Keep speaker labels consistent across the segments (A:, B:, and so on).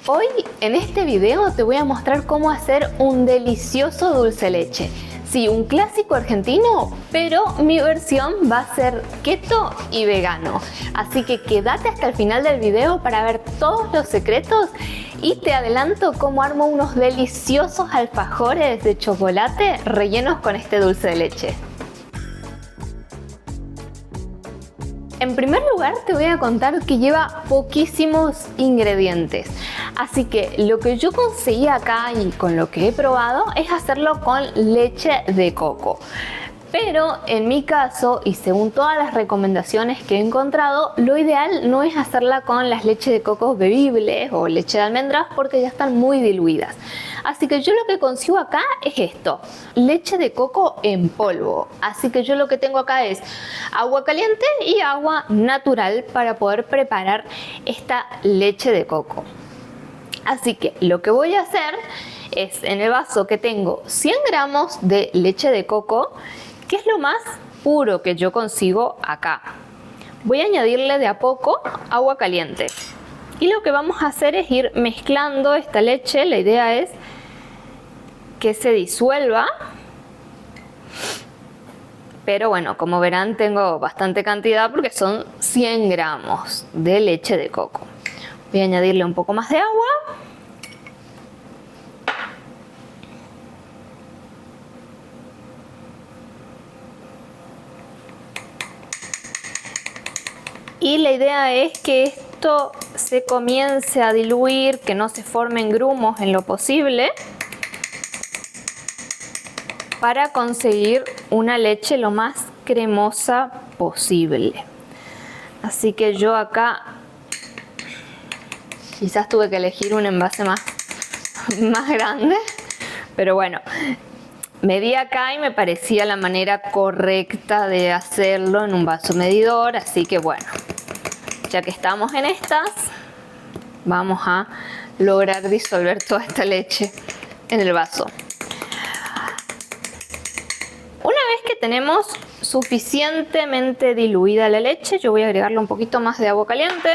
A: Hoy en este video te voy a mostrar cómo hacer un delicioso dulce de leche. Sí, un clásico argentino, pero mi versión va a ser keto y vegano. Así que quédate hasta el final del video para ver todos los secretos y te adelanto cómo armo unos deliciosos alfajores de chocolate rellenos con este dulce de leche. En primer lugar te voy a contar que lleva poquísimos ingredientes, así que lo que yo conseguí acá y con lo que he probado es hacerlo con leche de coco. Pero en mi caso, y según todas las recomendaciones que he encontrado, lo ideal no es hacerla con las leches de coco bebibles o leche de almendras porque ya están muy diluidas. Así que yo lo que consigo acá es esto, leche de coco en polvo. Así que yo lo que tengo acá es agua caliente y agua natural para poder preparar esta leche de coco. Así que lo que voy a hacer es, en el vaso que tengo 100 gramos de leche de coco, que es lo más puro que yo consigo acá. Voy a añadirle de a poco agua caliente. Y lo que vamos a hacer es ir mezclando esta leche. La idea es que se disuelva. Pero bueno, como verán tengo bastante cantidad porque son 100 gramos de leche de coco. Voy a añadirle un poco más de agua. Y la idea es que esto se comience a diluir, que no se formen grumos en lo posible, para conseguir una leche lo más cremosa posible. Así que yo acá quizás tuve que elegir un envase más grande, pero bueno, medí acá y me parecía la manera correcta de hacerlo en un vaso medidor, así que bueno. Ya que estamos en estas, vamos a lograr disolver toda esta leche en el vaso. Una vez que tenemos suficientemente diluida la leche, yo voy a agregarle un poquito más de agua caliente.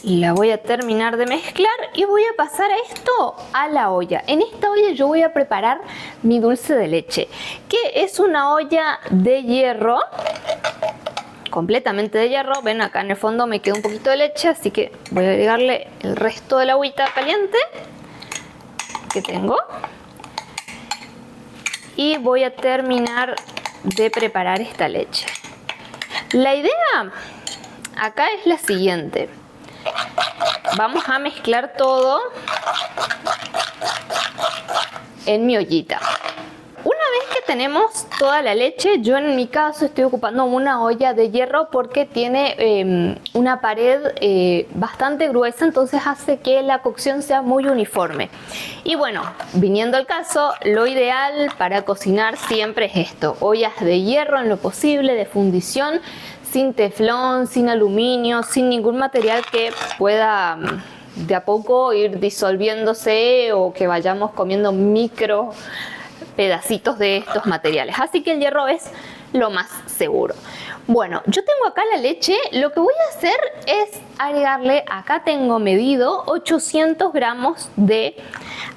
A: La voy a terminar de mezclar y voy a pasar esto a la olla. En esta olla yo voy a preparar mi dulce de leche, que es una olla de hierro, completamente de hierro. Ven, acá en el fondo me queda un poquito de leche, así que voy a agregarle el resto de la agüita caliente que tengo. Y voy a terminar de preparar esta leche. La idea acá es la siguiente. Vamos a mezclar todo en mi ollita. Una vez que tenemos toda la leche, yo en mi caso estoy ocupando una olla de hierro porque tiene una pared bastante gruesa, entonces hace que la cocción sea muy uniforme. Y bueno, viniendo al caso, lo ideal para cocinar siempre es esto: ollas de hierro en lo posible, de fundición, sin teflón, sin aluminio, sin ningún material que pueda de a poco ir disolviéndose o que vayamos comiendo micro pedacitos de estos materiales. Así que el hierro es lo más seguro. Bueno, yo tengo acá la leche. Lo que voy a hacer es agregarle, acá tengo medido 800 gramos de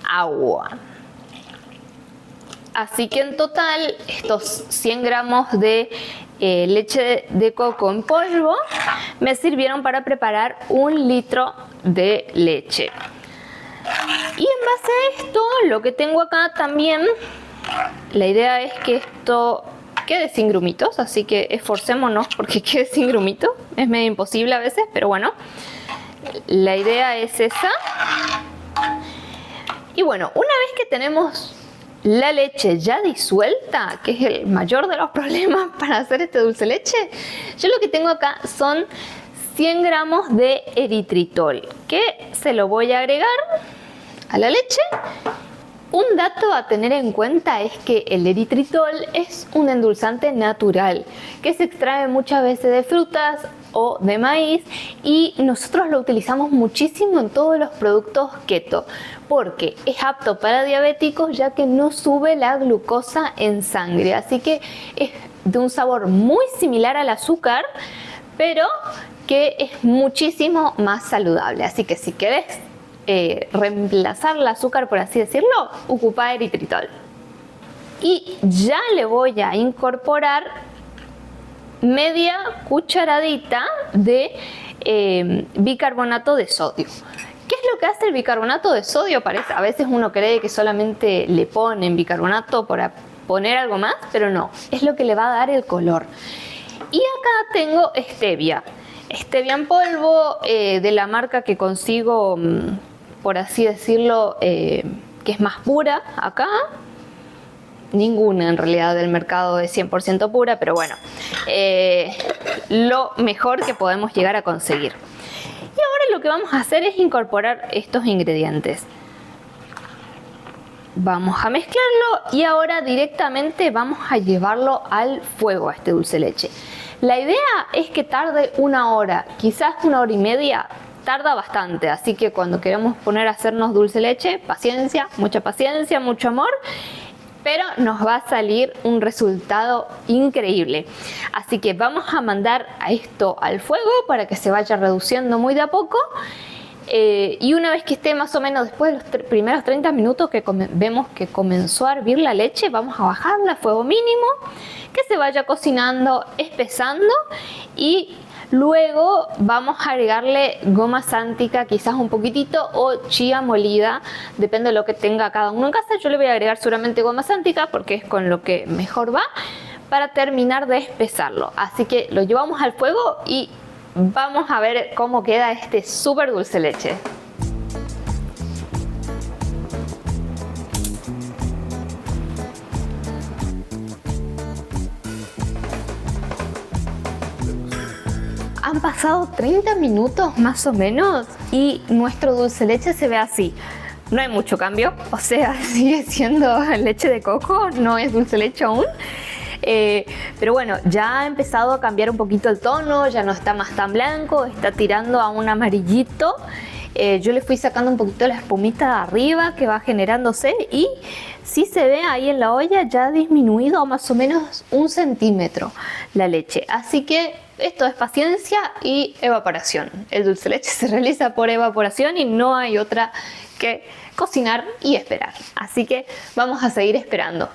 A: agua. Así que en total estos 100 gramos de leche de coco en polvo me sirvieron para preparar 1 litro de leche. Y en base a esto, lo que tengo acá también, la idea es que esto quede sin grumitos, así que esforcémonos porque quede sin grumitos. Es medio imposible a veces, pero bueno, la idea es esa. Y bueno, una vez que tenemos la leche ya disuelta, que es el mayor de los problemas para hacer este dulce de leche, yo lo que tengo acá son 100 gramos de eritritol, que se lo voy a agregar a la leche. Un dato a tener en cuenta es que el eritritol es un endulzante natural que se extrae muchas veces de frutas o de maíz, y nosotros lo utilizamos muchísimo en todos los productos keto porque es apto para diabéticos, ya que no sube la glucosa en sangre, así que es de un sabor muy similar al azúcar, pero que es muchísimo más saludable. Así que si querés reemplazar el azúcar, por así decirlo, ocupa eritritol. Y ya le voy a incorporar media cucharadita de bicarbonato de sodio. ¿Qué es lo que hace el bicarbonato de sodio? Parece, a veces uno cree que solamente le ponen bicarbonato para poner algo más, pero no, es lo que le va a dar el color. Y acá tengo stevia. Stevia en polvo, de la marca que consigo, por así decirlo, que es más pura acá. Ninguna en realidad del mercado es 100% pura, pero bueno, lo mejor que podemos llegar a conseguir. Y ahora lo que vamos a hacer es incorporar estos ingredientes. Vamos a mezclarlo y ahora directamente vamos a llevarlo al fuego a este dulce de leche. La idea es que tarde 1 hora, quizás 1 hora y media. Tarda bastante, así que cuando queremos poner a hacernos dulce de leche, paciencia, mucho amor, pero nos va a salir un resultado increíble. Así que vamos a mandar a esto al fuego para que se vaya reduciendo muy de a poco. Y una vez que esté más o menos después de los primeros 30 minutos que vemos que comenzó a hervir la leche, vamos a bajarla a fuego mínimo, que se vaya cocinando, espesando, y luego vamos a agregarle goma sántica, quizás un poquitito, o chía molida, depende de lo que tenga cada uno en casa. Yo le voy a agregar seguramente goma sántica porque es con lo que mejor va, para terminar de espesarlo. Así que lo llevamos al fuego y vamos a ver cómo queda este súper dulce de leche. Han pasado 30 minutos más o menos y nuestro dulce de leche se ve así. No hay mucho cambio, o sea, sigue siendo leche de coco, no es dulce de leche aún. Pero bueno, ya ha empezado a cambiar un poquito el tono, ya no está más tan blanco, está tirando a un amarillito. Yo le fui sacando un poquito la espumita de arriba que va generándose, y sí se ve ahí en la olla ya ha disminuido más o menos 1 centímetro la leche. Así que esto es paciencia y evaporación. El dulce de leche se realiza por evaporación y no hay otra que cocinar y esperar. Así que vamos a seguir esperando.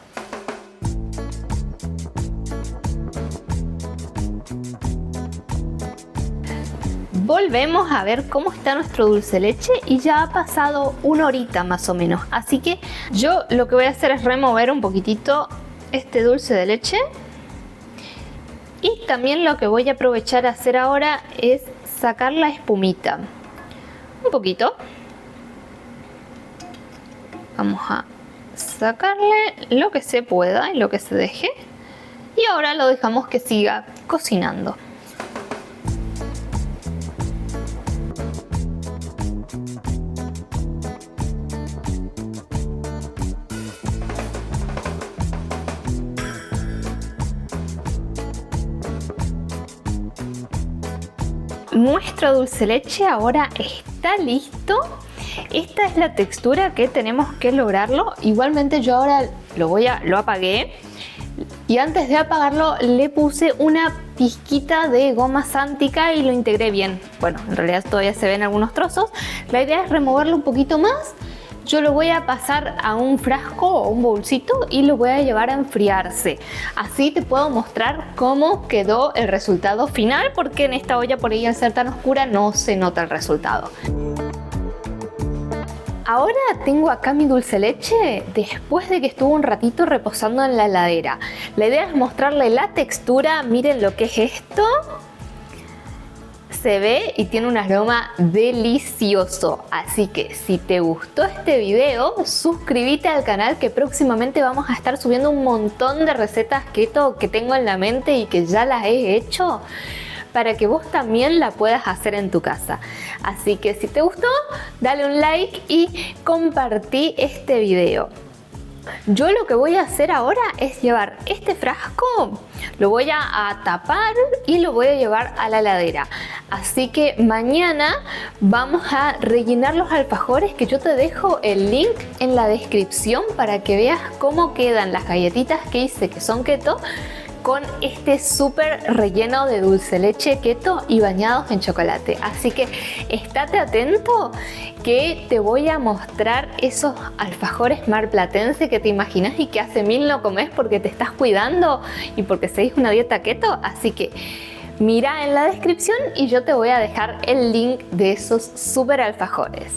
A: Volvemos a ver cómo está nuestro dulce de leche y ya ha pasado 1 horita más o menos. Así que yo lo que voy a hacer es remover un poquitito este dulce de leche. Y también lo que voy a aprovechar a hacer ahora es sacar la espumita. Un poquito. Vamos a sacarle lo que se pueda y lo que se deje. Y ahora lo dejamos que siga cocinando. Nuestro dulce de leche ahora está listo. Esta es la textura que tenemos que lograrlo. Igualmente yo ahora lo apagué, y antes de apagarlo le puse una pizquita de goma sántica y lo integré bien. Bueno, en realidad todavía se ven algunos trozos. La idea es removerlo un poquito más. Yo lo voy a pasar a un frasco o un bolsito y lo voy a llevar a enfriarse. Así te puedo mostrar cómo quedó el resultado final, porque en esta olla, por ahí al ser tan oscura, no se nota el resultado. Ahora tengo acá mi dulce de leche después de que estuvo un ratito reposando en la heladera. La idea es mostrarle la textura. Miren lo que es esto. Se ve y tiene un aroma delicioso. Así que si te gustó este video, suscríbete al canal, que próximamente vamos a estar subiendo un montón de recetas keto que tengo en la mente y que ya las he hecho, para que vos también la puedas hacer en tu casa. Así que si te gustó, dale un like y compartí este video. Yo lo que voy a hacer ahora es llevar este frasco, lo voy a tapar y lo voy a llevar a la heladera. Así que mañana vamos a rellenar los alfajores, que yo te dejo el link en la descripción para que veas cómo quedan las galletitas que hice, que son keto, con este súper relleno de dulce leche keto y bañados en chocolate. Así que estate atento que te voy a mostrar esos alfajores marplatense que te imaginas y que hace mil no comes porque te estás cuidando y porque seguís una dieta keto. Así que mira en la descripción y yo te voy a dejar el link de esos súper alfajores.